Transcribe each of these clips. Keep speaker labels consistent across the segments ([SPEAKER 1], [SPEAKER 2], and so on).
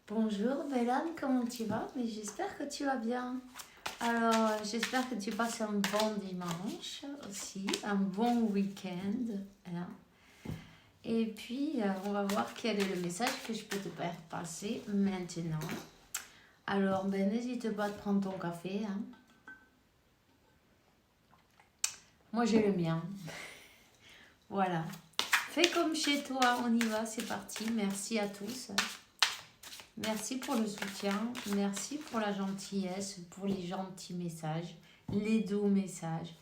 [SPEAKER 1] Bonjour Bella, comment tu vas? Mais j'espère que tu vas bien. Alors, j'espère que tu passes un bon dimanche aussi, un bon week-end, hein. Et puis, on va voir quel est le message que je peux te faire passer maintenant. Alors, n'hésite pas à te prendre ton café, hein. Moi, j'ai le mien. Voilà. Fais comme chez toi, on y va, c'est parti. Merci à tous. Merci pour le soutien, merci pour la gentillesse, pour les gentils messages, les doux messages,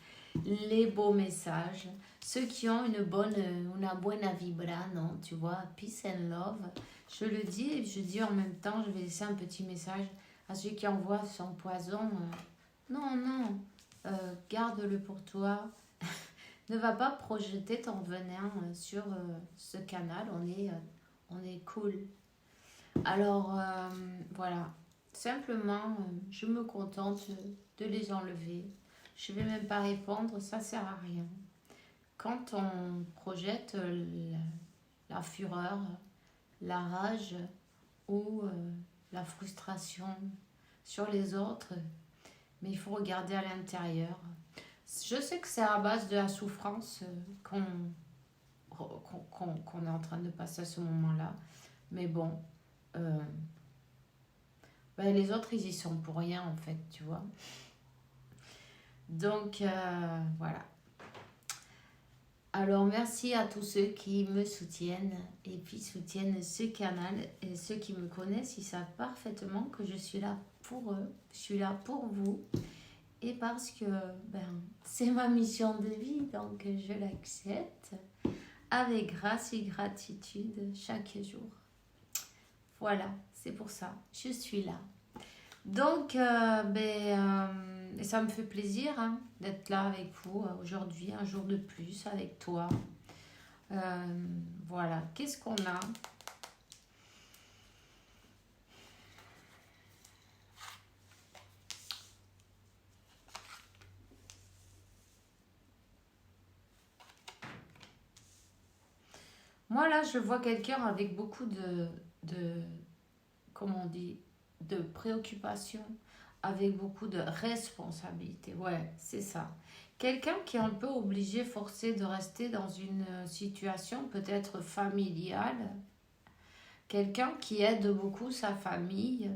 [SPEAKER 1] les beaux messages, ceux qui ont une buena vibra, non, tu vois, peace and love. Je le dis et je dis en même temps, je vais laisser un petit message à ceux qui envoient son poison. Non, non, garde-le pour toi. Ne va pas projeter ton venin sur ce canal, on est cool. Alors, voilà. Simplement, je me contente de les enlever. Je ne vais même pas répondre, ça ne sert à rien. Quand on projette la fureur, la rage ou la frustration sur les autres, mais il faut regarder à l'intérieur. Je sais que c'est à base de la souffrance qu'on est en train de passer à ce moment-là, mais bon, les autres, ils y sont pour rien, en fait, tu vois. Donc, voilà. Alors, merci à tous ceux qui me soutiennent et puis soutiennent ce canal. Et ceux qui me connaissent, ils savent parfaitement que je suis là pour eux, je suis là pour vous. Et parce que c'est ma mission de vie, donc je l'accepte avec grâce et gratitude chaque jour. Voilà, c'est pour ça, je suis là. Donc, ça me fait plaisir d'être là avec vous aujourd'hui, un jour de plus avec toi. Voilà, qu'est-ce qu'on a? Moi, là, je vois quelqu'un avec beaucoup comment on dit, de préoccupations, avec beaucoup de responsabilités. Ouais, c'est ça. Quelqu'un qui est un peu obligé, forcé de rester dans une situation peut-être familiale. Quelqu'un qui aide beaucoup sa famille.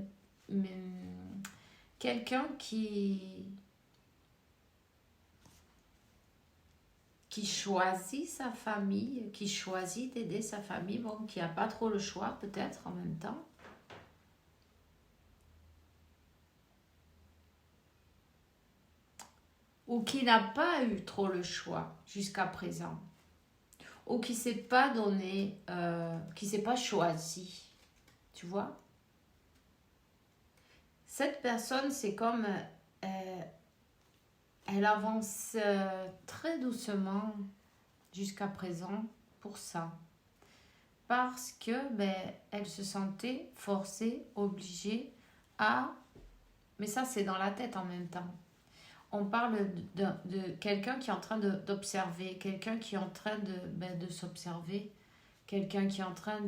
[SPEAKER 1] Mais quelqu'un qui choisit sa famille, qui choisit d'aider sa famille, bon, qui n'a pas trop le choix peut-être en même temps. Ou qui n'a pas eu trop le choix jusqu'à présent. Ou qui ne s'est pas donné, qui ne s'est pas choisi. Tu vois? Cette personne, c'est comme... elle avance très doucement jusqu'à présent pour ça. Parce que elle se sentait forcée, obligée à... Mais ça, c'est dans la tête en même temps. On parle de quelqu'un qui est en train d'observer, quelqu'un qui est en train de s'observer, quelqu'un qui est en train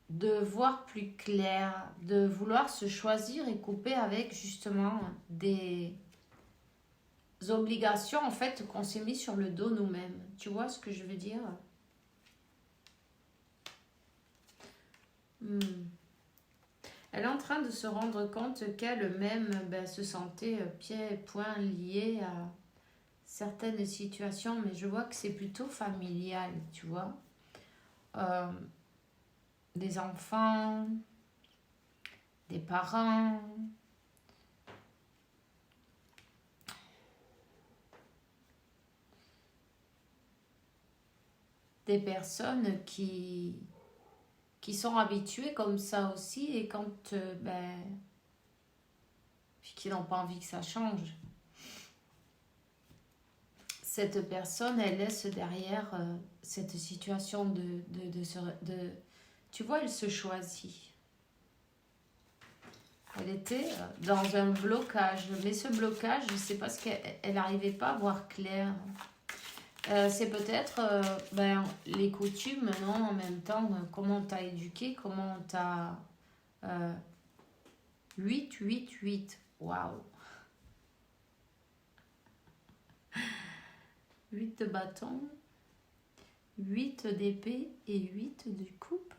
[SPEAKER 1] de voir plus clair, de vouloir se choisir et couper avec justement des obligations en fait qu'on s'est mis sur le dos nous-mêmes. Tu vois ce que je veux dire? Elle est en train de se rendre compte qu'elle-même se sentait pieds et poings liés à certaines situations, mais je vois que c'est plutôt familial, tu vois. Des enfants, des parents, des personnes qui sont habituées comme ça aussi et quand puis qui n'ont pas envie que ça change. Cette personne, elle laisse derrière cette situation tu vois, elle se choisit. Elle était dans un blocage, mais ce blocage, c'est parce qu'elle n'arrivait pas à voir clair. C'est peut-être les coutumes, non, en même temps, comment on t'a éduqué, comment on t'a... 8, 8, 8. Waouh. 8 de bâton, 8 d'épée et 8 de coupe.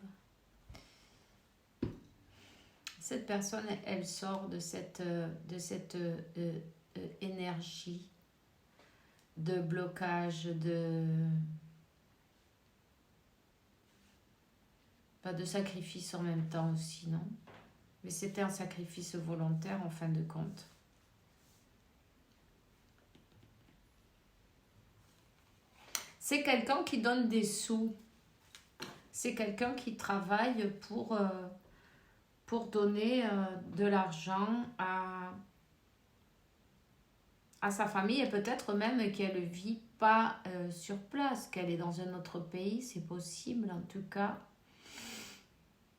[SPEAKER 1] Cette personne, elle sort de cette énergie de blocage, pas de sacrifice en même temps aussi, non? Mais c'était un sacrifice volontaire en fin de compte. C'est quelqu'un qui donne des sous. C'est quelqu'un qui travaille pour donner de l'argent à sa famille et peut-être même qu'elle ne vit pas sur place, qu'elle est dans un autre pays, c'est possible en tout cas.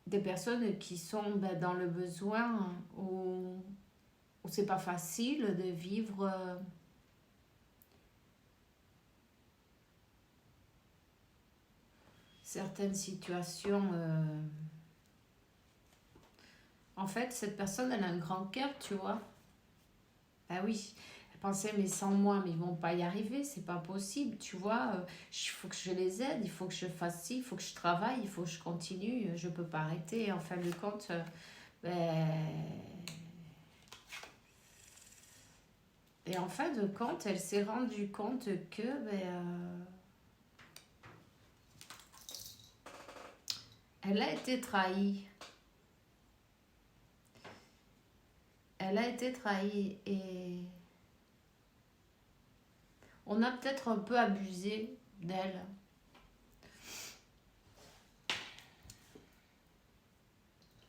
[SPEAKER 1] Des personnes qui sont dans le besoin où c'est pas facile de vivre certaines situations. En fait, cette personne, elle a un grand cœur, tu vois. Ah oui, elle pensait, mais sans moi, mais ils vont pas y arriver, c'est pas possible, tu vois. Il faut que je les aide, il faut que je fasse ci, il faut que je travaille, il faut que je continue, je peux pas arrêter. En fin de compte, et en fin de compte, elle s'est rendue compte que elle a été trahie. Elle a été trahie et on a peut-être un peu abusé d'elle.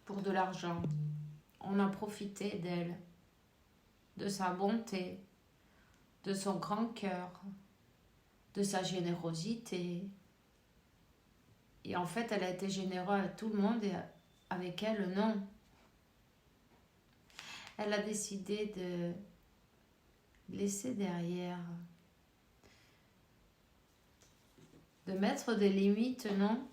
[SPEAKER 1] Pour de l'argent. On a profité d'elle, de sa bonté, de son grand cœur, de sa générosité. Et en fait, elle a été généreuse à tout le monde et avec elle, non. Elle a décidé de laisser derrière, de mettre des limites, non.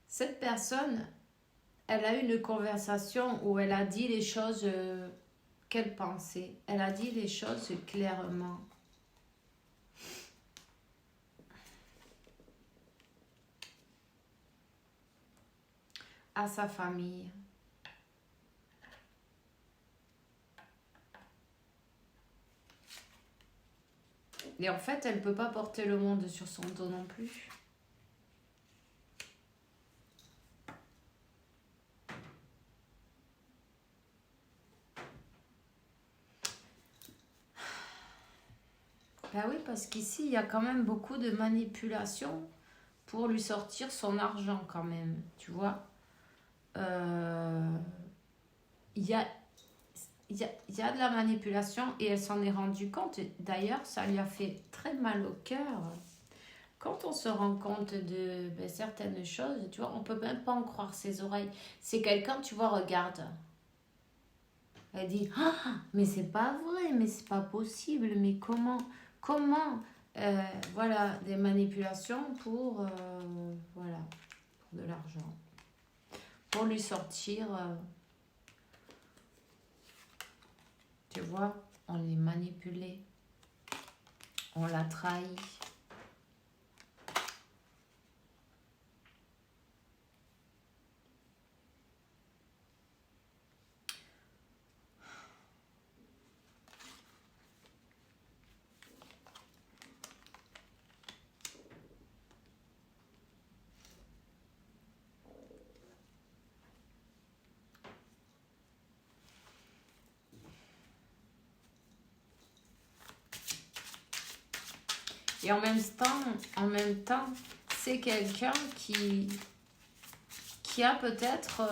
[SPEAKER 1] Cette personne, elle a eu une conversation où elle a dit les choses qu'elle pensait. Elle a dit les choses clairement. À sa famille. Et en fait, elle ne peut pas porter le monde sur son dos non plus. Ben oui, parce qu'ici, il y a quand même beaucoup de manipulation pour lui sortir son argent quand même, tu vois. Il y a de la manipulation et elle s'en est rendue compte. D'ailleurs, ça lui a fait très mal au cœur. Quand on se rend compte de certaines choses, tu vois, on peut même pas en croire ses oreilles. C'est quelqu'un, tu vois, regarde. Elle dit, ah, mais c'est pas vrai, mais c'est pas possible, mais comment voilà, des manipulations pour, voilà, pour de l'argent. Pour lui sortir, tu vois, on l'a manipulé, on l'a trahi. Et en même temps, c'est quelqu'un qui a peut-être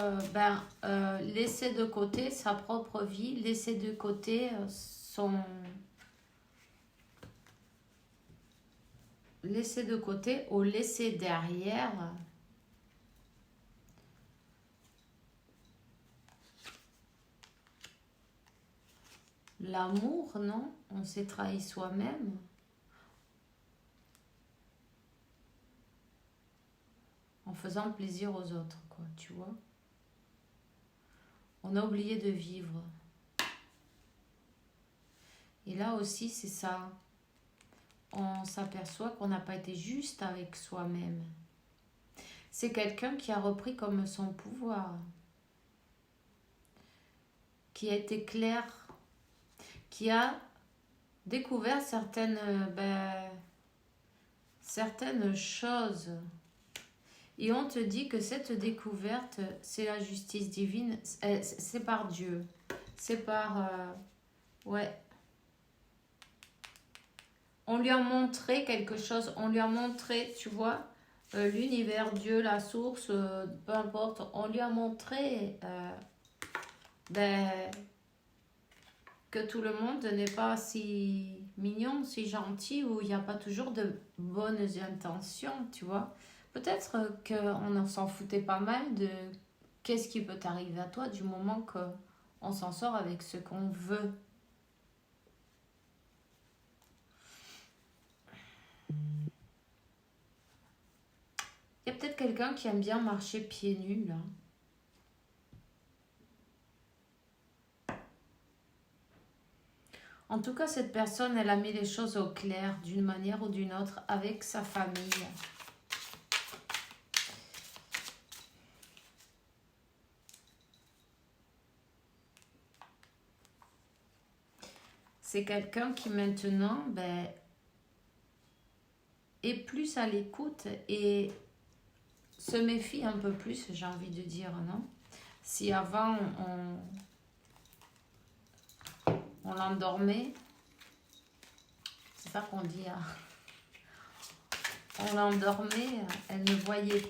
[SPEAKER 1] laissé de côté sa propre vie, laissé de côté laissé de côté ou laissé derrière l'amour, non? On s'est trahi soi-même. En faisant plaisir aux autres, quoi, tu vois. On a oublié de vivre. Et là aussi, c'est ça. On s'aperçoit qu'on n'a pas été juste avec soi-même. C'est quelqu'un qui a repris comme son pouvoir, qui a été clair, qui a découvert certaines choses. Et on te dit que cette découverte, c'est la justice divine, c'est par Dieu. C'est par... ouais. On lui a montré quelque chose, on lui a montré, tu vois, l'univers, Dieu, la source, peu importe, on lui a montré que tout le monde n'est pas si mignon, si gentil, où il n'y a pas toujours de bonnes intentions, tu vois. Peut-être qu'on s'en foutait pas mal de qu'est-ce qui peut t'arriver à toi du moment qu'on s'en sort avec ce qu'on veut. Il y a peut-être quelqu'un qui aime bien marcher pieds nus, là. En tout cas, cette personne, elle a mis les choses au clair d'une manière ou d'une autre avec sa famille. C'est quelqu'un qui maintenant est plus à l'écoute et se méfie un peu plus, j'ai envie de dire, non? Si avant on l'endormait, c'est ça qu'on dit, hein? On l'endormait, elle ne voyait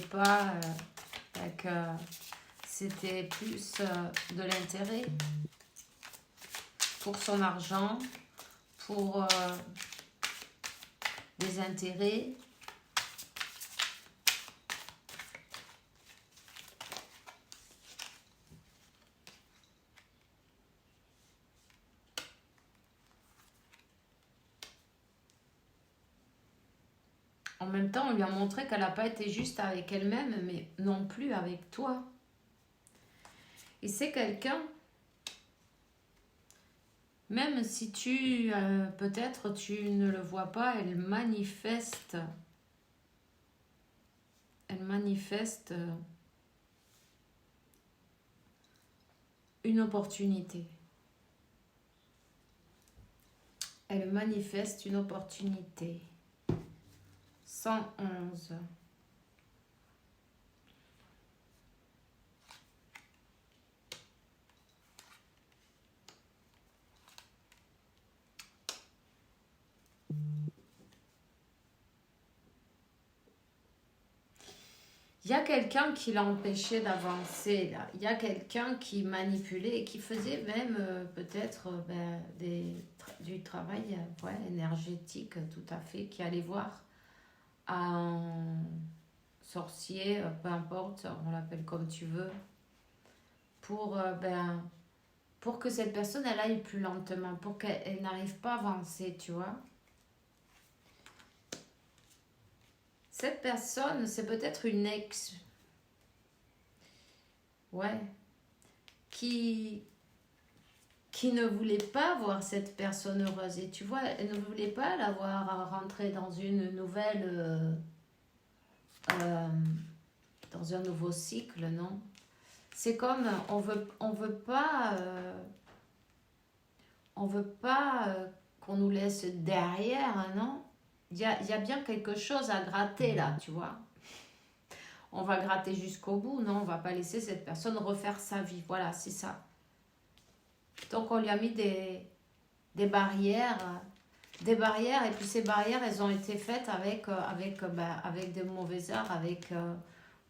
[SPEAKER 1] pas que c'était plus de l'intérêt pour son argent, pour des intérêts. En même temps, on lui a montré qu'elle n'a pas été juste avec elle-même, mais non plus avec toi. Et c'est quelqu'un, même si peut-être tu ne le vois pas, elle manifeste une opportunité. Elle manifeste une opportunité. 111. Il y a quelqu'un qui l'a empêché d'avancer, là. Il y a quelqu'un qui manipulait et qui faisait même peut-être du travail énergétique, tout à fait, qui allait voir un sorcier, peu importe, on l'appelle comme tu veux, pour que cette personne, elle aille plus lentement, pour qu'elle n'arrive pas à avancer, tu vois. Cette personne, c'est peut-être une ex, qui ne voulait pas voir cette personne heureuse. Et tu vois, elle ne voulait pas la voir rentrer dans une nouvelle, dans un nouveau cycle, non? C'est comme, on veut pas qu'on nous laisse derrière, non? Il y a bien quelque chose à gratter là, tu vois. On va gratter jusqu'au bout, non? On va pas laisser cette personne refaire sa vie. Voilà, c'est ça. Donc on lui a mis des barrières, et puis ces barrières, elles ont été faites avec des mauvais arts,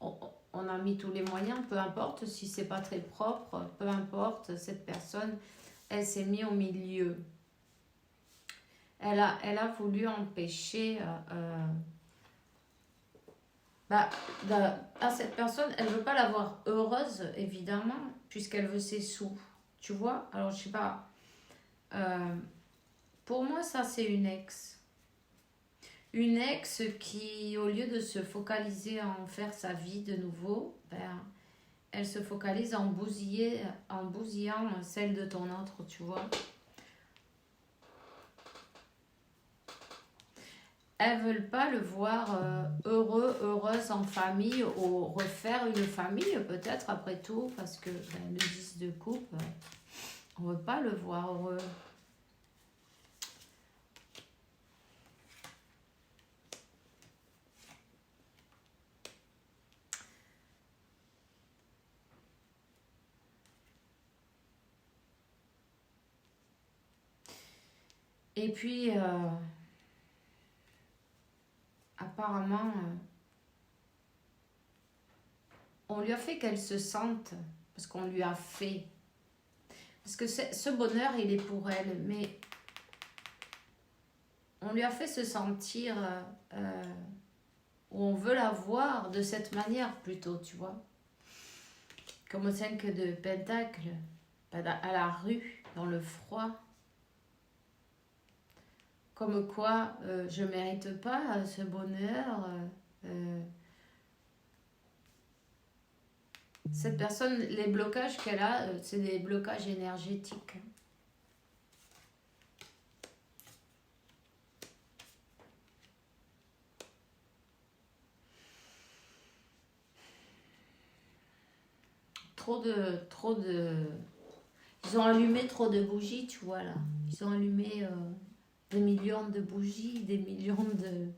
[SPEAKER 1] on a mis tous les moyens, peu importe si c'est pas très propre, peu importe, cette personne, elle s'est mise au milieu. Elle a voulu empêcher à cette personne, elle ne veut pas la voir heureuse, évidemment, puisqu'elle veut ses sous. Tu vois? Alors, je sais pas. Pour moi, ça, c'est une ex. Une ex qui, au lieu de se focaliser en faire sa vie de nouveau, ben, elle se focalise en bousillant celle de ton autre, tu vois. Elles veulent pas le voir heureux, heureuse en famille ou refaire une famille peut-être après tout parce que ben, le 10 de coupe, on veut pas le voir heureux. Et puis, apparemment, on lui a fait qu'elle se sente, parce qu'on lui a fait. Parce que ce bonheur, il est pour elle, mais on lui a fait se sentir, où on veut la voir de cette manière plutôt, tu vois. Comme au 5 de Pentacle, à la rue, dans le froid. Comme quoi, je ne mérite pas ce bonheur. Cette personne, les blocages qu'elle a, c'est des blocages énergétiques. Trop de... Ils ont allumé trop de bougies, tu vois, là. Ils ont allumé des millions de bougies, des millions de...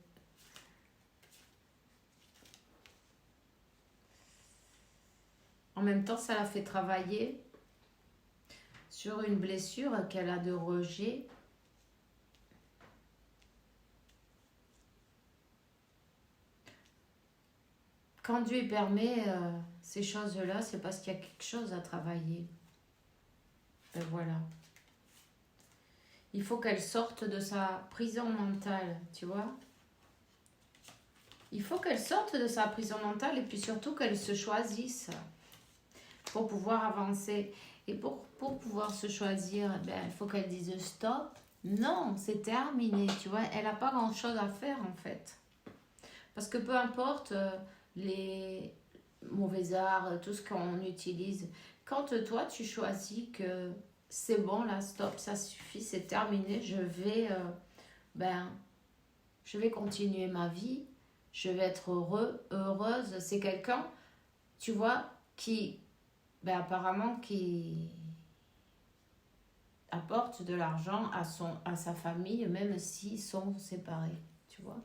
[SPEAKER 1] En même temps, ça l'a fait travailler sur une blessure qu'elle a de rejet. Quand Dieu permet ces choses-là, c'est parce qu'il y a quelque chose à travailler. Ben voilà. Il faut qu'elle sorte de sa prison mentale, tu vois. Il faut qu'elle sorte de sa prison mentale et puis surtout qu'elle se choisisse pour pouvoir avancer. Et pour pouvoir se choisir, ben, il faut qu'elle dise stop. Non, c'est terminé, tu vois. Elle n'a pas grand-chose à faire en fait. Parce que peu importe les mauvais arts, tout ce qu'on utilise, quand toi tu choisis que c'est bon là, stop, ça suffit, c'est terminé, je vais continuer ma vie, je vais être heureuse. C'est quelqu'un, tu vois, qui, apparemment, qui apporte de l'argent à sa famille, même s'ils sont séparés, tu vois.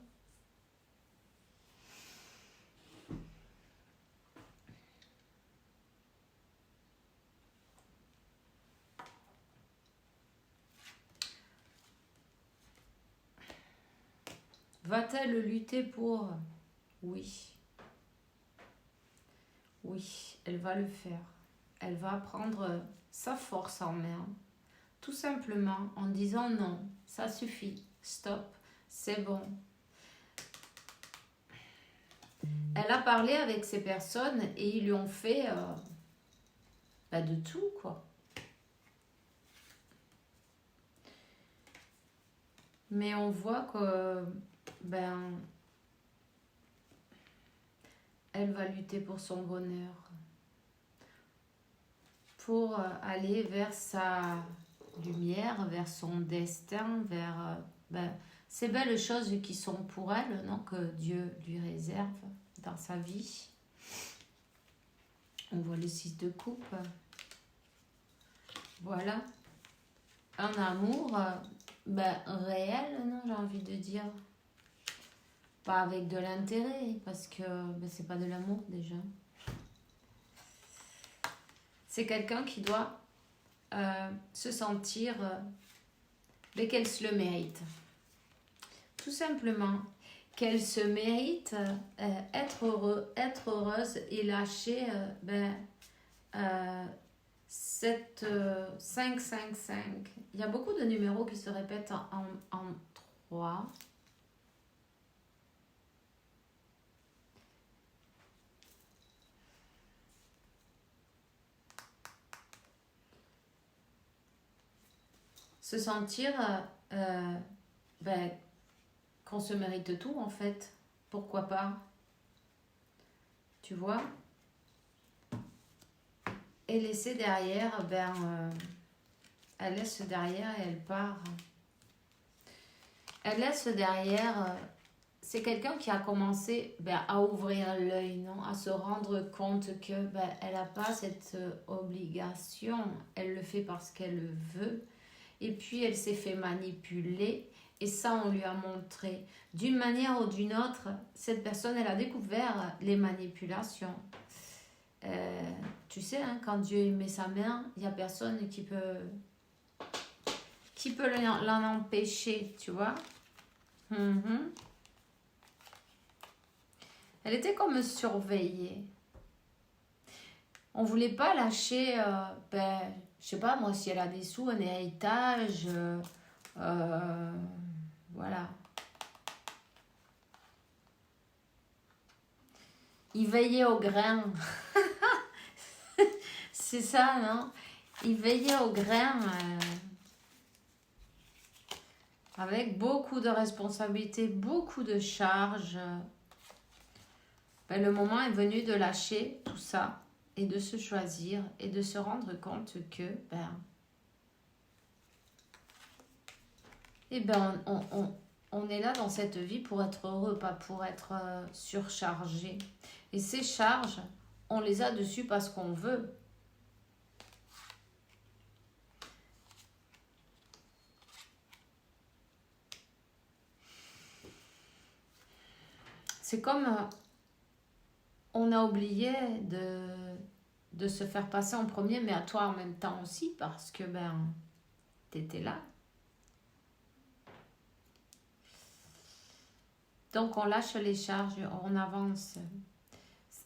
[SPEAKER 1] Va-t-elle lutter pour? Oui. Oui, elle va le faire. Elle va prendre sa force en main, tout simplement en disant non, ça suffit, stop, c'est bon. Elle a parlé avec ces personnes et ils lui ont fait de tout, quoi. Mais on voit que, elle va lutter pour son bonheur, pour aller vers sa lumière, vers son destin, vers ces belles choses qui sont pour elle, non, que Dieu lui réserve dans sa vie. On voit le 6 de coupe. Voilà. Un amour réel, non, j'ai envie de dire. Pas avec de l'intérêt, parce que c'est pas de l'amour déjà. C'est quelqu'un qui doit se sentir qu'elle se le mérite. Tout simplement, qu'elle se mérite être heureuse et lâcher 5. Il y a beaucoup de numéros qui se répètent en 3. se sentir ben, qu'on se mérite tout en fait. Pourquoi pas? Tu vois? Et laisser derrière, elle laisse derrière et elle part. Elle laisse derrière, c'est quelqu'un qui a commencé à ouvrir l'œil, non? À se rendre compte que elle n'a pas cette obligation. Elle le fait parce qu'elle le veut. Et puis elle s'est fait manipuler. Et ça, on lui a montré. D'une manière ou d'une autre, cette personne, elle a découvert les manipulations. Tu sais, hein, quand Dieu met sa main, il n'y a personne qui peut l'en empêcher, tu vois. Elle était comme surveillée. On ne voulait pas lâcher, je sais pas moi, si elle a des sous, un héritage, voilà. Il veillait au grain. C'est ça, non? Il veillait au grain avec beaucoup de responsabilités, beaucoup de charges. Le moment est venu de lâcher tout ça et de se choisir et de se rendre compte que on est là dans cette vie pour être heureux, pas pour être surchargé. Et ces charges, on les a dessus parce qu'on veut. C'est comme on a oublié de se faire passer en premier, mais à toi en même temps aussi, parce que t'étais là. Donc on lâche les charges, on avance.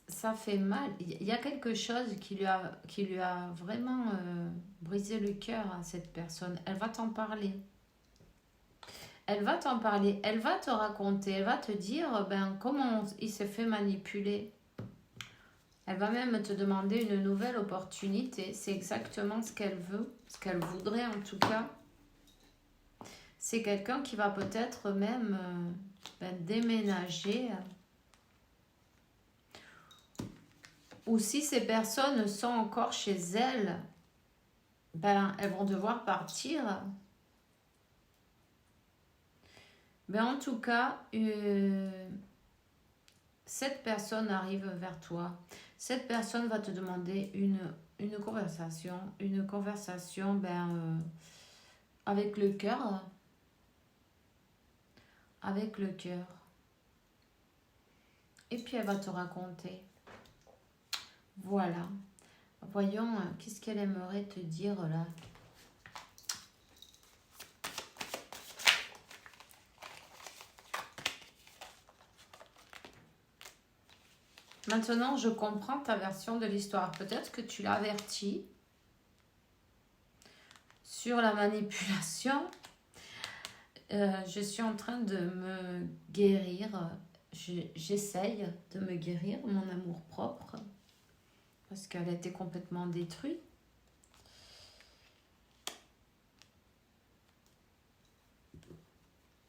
[SPEAKER 1] Ça fait mal. Il y a quelque chose qui lui a vraiment brisé le cœur à cette personne. Elle va t'en parler. Elle va t'en parler. Elle va te raconter. Elle va te dire comment il s'est fait manipuler. Elle va même te demander une nouvelle opportunité. C'est exactement ce qu'elle veut, ce qu'elle voudrait en tout cas. C'est quelqu'un qui va peut-être même déménager. Ou si ces personnes sont encore chez elles, elles vont devoir partir. En tout cas, cette personne arrive vers toi. Cette personne va te demander une conversation. Une conversation avec le cœur. Avec le cœur. Et puis elle va te raconter. Voilà. Voyons, qu'est-ce qu'elle aimerait te dire là? Maintenant, je comprends ta version de l'histoire. Peut-être que tu l'as averti sur la manipulation. Je suis en train de me guérir. J'essaye de me guérir, mon amour propre. Parce qu'elle a été complètement détruite.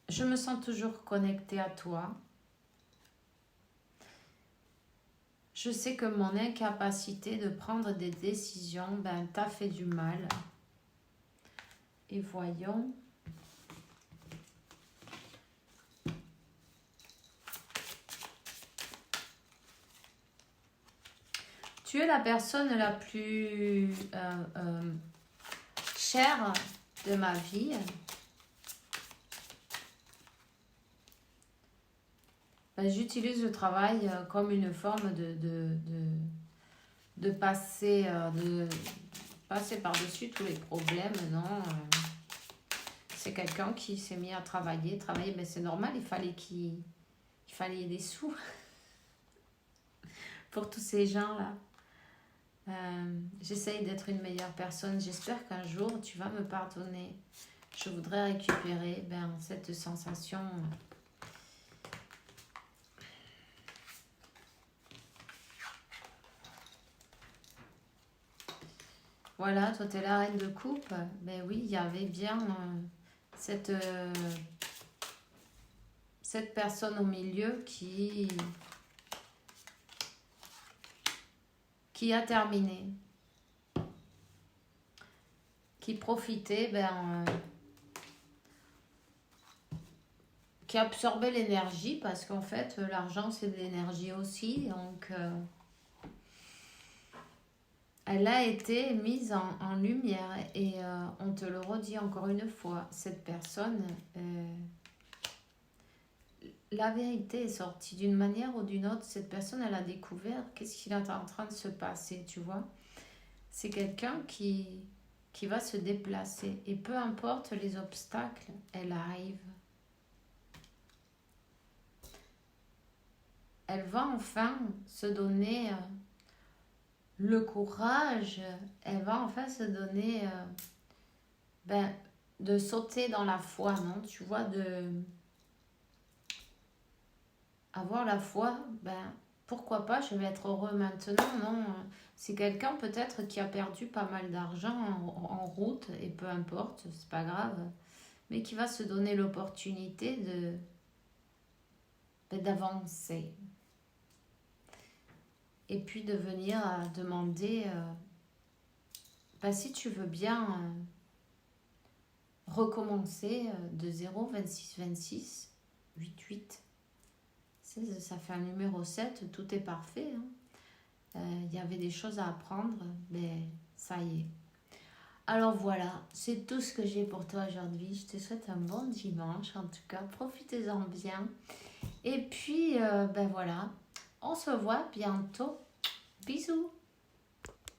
[SPEAKER 1] Je me sens toujours connectée à toi. Je sais que mon incapacité de prendre des décisions t'a fait du mal. Et voyons. Tu es la personne la plus chère de ma vie. J'utilise le travail comme une forme de passer par-dessus tous les problèmes, non. C'est quelqu'un qui s'est mis à travailler, mais c'est normal, il fallait des sous pour tous ces gens-là. J'essaye d'être une meilleure personne. J'espère qu'un jour, tu vas me pardonner. Je voudrais récupérer cette sensation. Voilà, toi, tu es la reine de coupe. Ben oui, il y avait bien cette personne au milieu qui a terminé. Qui profitait, qui absorbait l'énergie, parce qu'en fait, l'argent, c'est de l'énergie aussi. Donc, elle a été mise en lumière. Et on te le redit encore une fois, cette personne, la vérité est sortie d'une manière ou d'une autre. Cette personne, elle a découvert qu'est-ce qui est en train de se passer, tu vois. C'est quelqu'un qui va se déplacer. Et peu importe les obstacles, elle arrive. Elle va enfin se donner le courage. Elle va enfin se donner de sauter dans la foi, non? Tu vois, avoir la foi, pourquoi pas, je vais être heureux maintenant, non? C'est quelqu'un peut-être qui a perdu pas mal d'argent en route, et peu importe, c'est pas grave, mais qui va se donner l'opportunité d'avancer. Et puis de venir demander, si tu veux bien recommencer de 0, 26, 26, 8, 8. Ça fait un numéro 7, tout est parfait. Il y avait des choses à apprendre, mais ça y est. Alors voilà, c'est tout ce que j'ai pour toi aujourd'hui. Je te souhaite un bon dimanche, en tout cas, profitez-en bien. Et puis, voilà, on se voit bientôt. Bisous.